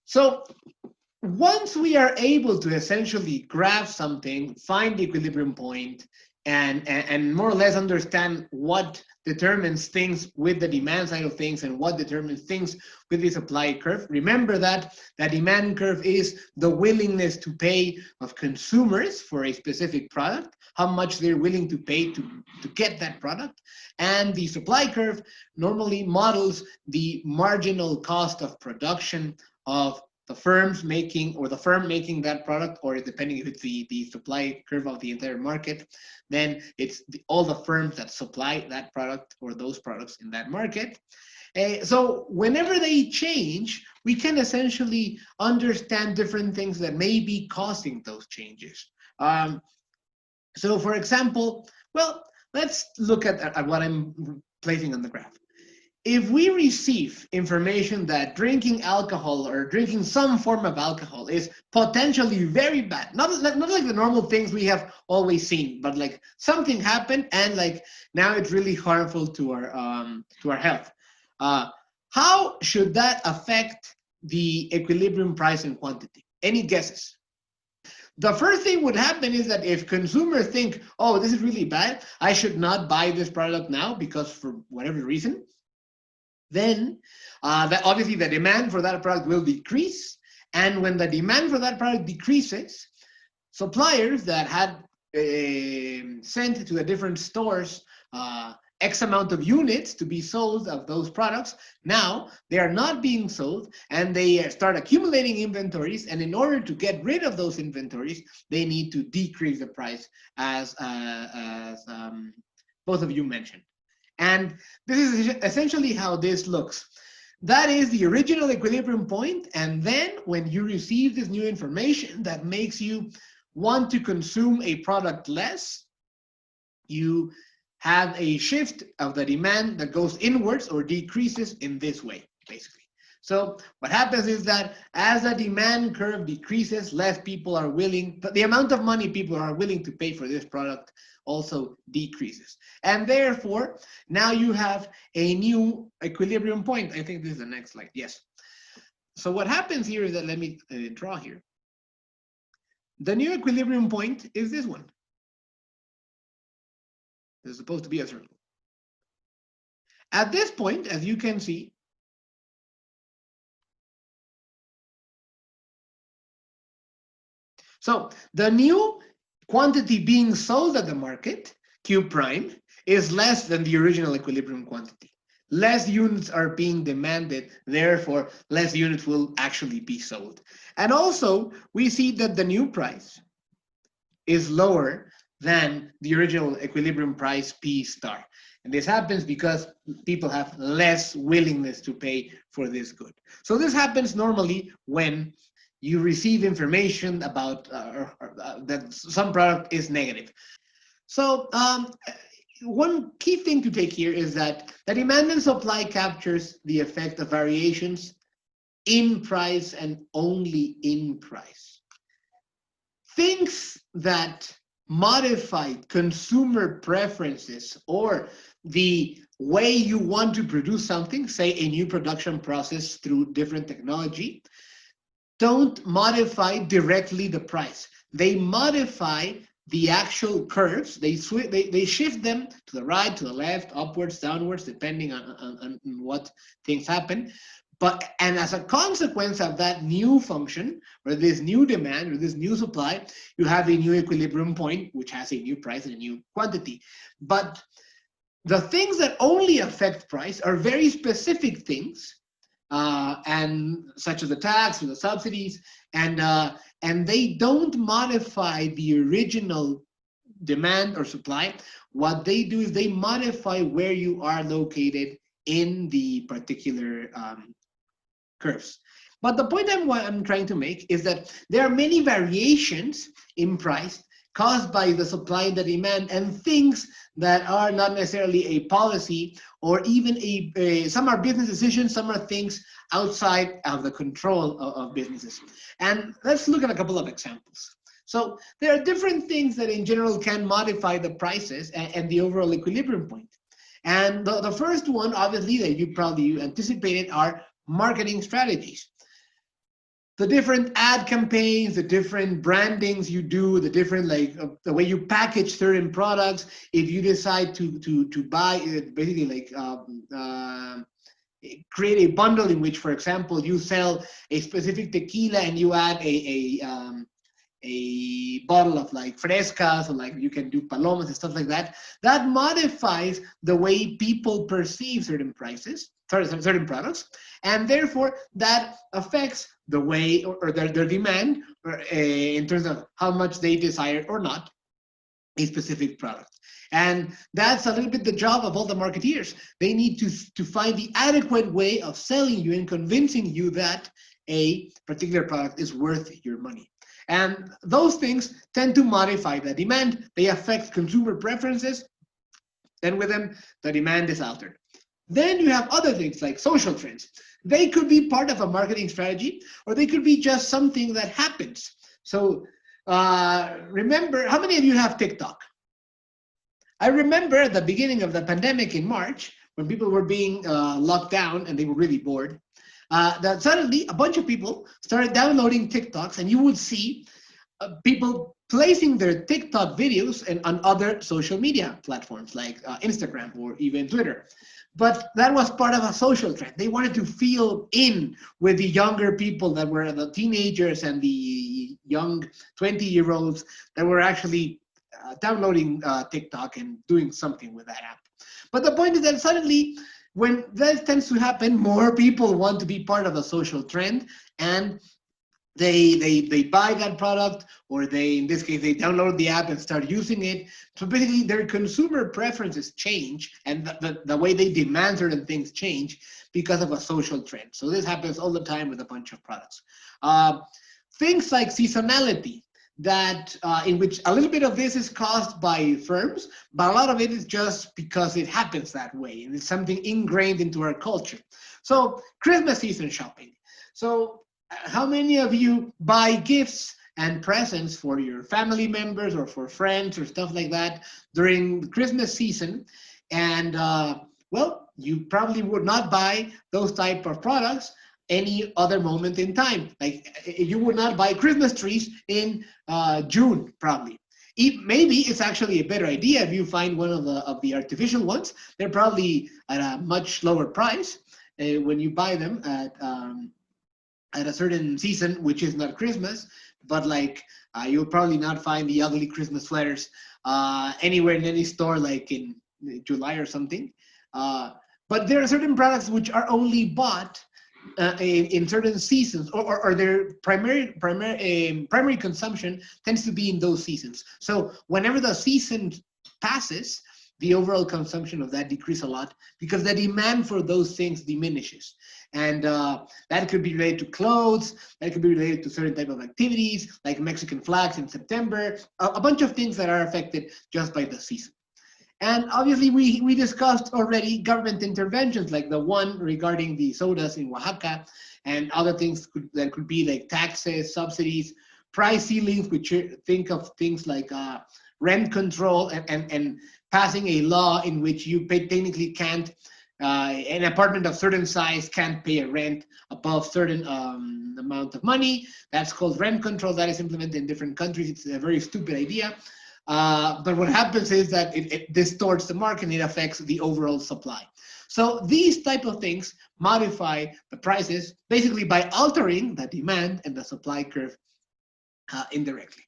So once we are able to essentially graph something, find the equilibrium point, and more or less understand what determines things with the demand side of things and what determines things with the supply curve, remember that the demand curve is the willingness to pay of consumers for a specific product, how much they're willing to pay to get that product. And the supply curve normally models the marginal cost of production of the firms making, or the firm making that product, or depending if it's the supply curve of the entire market, then it's all the firms that supply that product or those products in that market. So whenever they change, we can essentially understand different things that may be causing those changes. So for example, well, let's look at what I'm placing on the graph. If we receive information that drinking alcohol or drinking some form of alcohol is potentially very bad, not like the normal things we have always seen, but like something happened and like now it's really harmful to our health. How should that affect the equilibrium price and quantity? Any guesses? The first thing would happen is that if consumers think, oh, this is really bad, I should not buy this product now because for whatever reason, then obviously the demand for that product will decrease. And when the demand for that product decreases, suppliers that had sent to the different stores X amount of units to be sold of those products, now they are not being sold and they start accumulating inventories. And in order to get rid of those inventories, they need to decrease the price, as both of you mentioned. And this is essentially how this looks. That is the original equilibrium point. And then when you receive this new information that makes you want to consume a product less, you have a shift of the demand that goes inwards or decreases in this way, basically. So what happens is that as the demand curve decreases, less people are willing, but the amount of money people are willing to pay for this product also decreases. And therefore, now you have a new equilibrium point. I think this is the next slide. Yes. So what happens here is that, let me draw here. The new equilibrium point is this one. This is supposed to be a circle. At this point, as you can see, so the new quantity being sold at the market, Q prime, is less than the original equilibrium quantity. Less units are being demanded, therefore less units will actually be sold. And also, we see that the new price is lower than the original equilibrium price P star. And this happens because people have less willingness to pay for this good. So this happens normally when you receive information about that some product is negative. So one key thing to take here is that the demand and supply captures the effect of variations in price and only in price. Things that modify consumer preferences or the way you want to produce something, say a new production process through different technology, don't modify directly the price. They modify the actual curves. They shift them to the right, to the left, upwards, downwards, depending on what things happen. And as a consequence of that new function, or this new demand, or this new supply, you have a new equilibrium point, which has a new price and a new quantity. But the things that only affect price are very specific things, and such as the tax or the subsidies, and they don't modify the original demand or supply. What they do is they modify where you are located in the particular curves. But the point I'm trying to make is that there are many variations in price caused by the supply and the demand, and things that are not necessarily a policy or even some are business decisions, some are things outside of the control of businesses. And let's look at a couple of examples. So there are different things that in general can modify the prices and the overall equilibrium point. And the first one, obviously, that you probably anticipated are marketing strategies. the different ad campaigns, the different brandings you do, the different the way you package certain products. If you decide to buy it, basically create a bundle in which, for example, you sell a specific tequila and you add a bottle of like frescas, or like you can do palomas and stuff like that. That modifies the way people perceive certain prices, certain products, and therefore that affects the way or their demand in terms of how much they desire or not a specific product. And that's a little bit the job of all the marketeers. They need to find the adequate way of selling you and convincing you that a particular product is worth your money. And those things tend to modify the demand. They affect consumer preferences, and with them, the demand is altered. Then you have other things like social trends. They could be part of a marketing strategy, or they could be just something that happens. So remember, how many of you have TikTok? I remember at the beginning of the pandemic in March, when people were being locked down and they were really bored, that suddenly a bunch of people started downloading TikToks, and you would see people placing their TikTok videos on other social media platforms like Instagram or even Twitter. But that was part of a social trend. They wanted to feel in with the younger people that were the teenagers and the young 20-year-olds that were actually downloading TikTok and doing something with that app. But the point is that suddenly, when that tends to happen, more people want to be part of a social trend, and they buy that product, or they, in this case, they download the app and start using it. So basically their consumer preferences change, and the way they demand certain things change because of a social trend. So this happens all the time with a bunch of products. Things like seasonality, that in which a little bit of this is caused by firms, but a lot of it is just because it happens that way, and it's something ingrained into our culture. So Christmas season shopping. So how many of you buy gifts and presents for your family members or for friends or stuff like that during the Christmas season? And well, you probably would not buy those type of products any other moment in time. Like you would not buy Christmas trees in June, probably. Maybe it's actually a better idea if you find one of the artificial ones. They're probably at a much lower price when you buy them at a certain season, which is not Christmas. But like you'll probably not find the ugly Christmas sweaters anywhere in any store, like in July or something. But there are certain products which are only bought in certain seasons, or their primary consumption tends to be in those seasons. So whenever the season passes, the overall consumption of that decreases a lot because the demand for those things diminishes. And that could be related to clothes, that could be related to certain type of activities, like Mexican flags in September, a bunch of things that are affected just by the season. And obviously, we discussed already government interventions, like the one regarding the sodas in Oaxaca, and other things that could be like taxes, subsidies, price ceilings, which think of things like rent control and passing a law in which you technically can't, an apartment of certain size can't pay a rent above certain amount of money. That's called rent control. That is implemented in different countries. It's a very stupid idea. But what happens is that it distorts the market and it affects the overall supply. So these type of things modify the prices basically by altering the demand and the supply curve indirectly.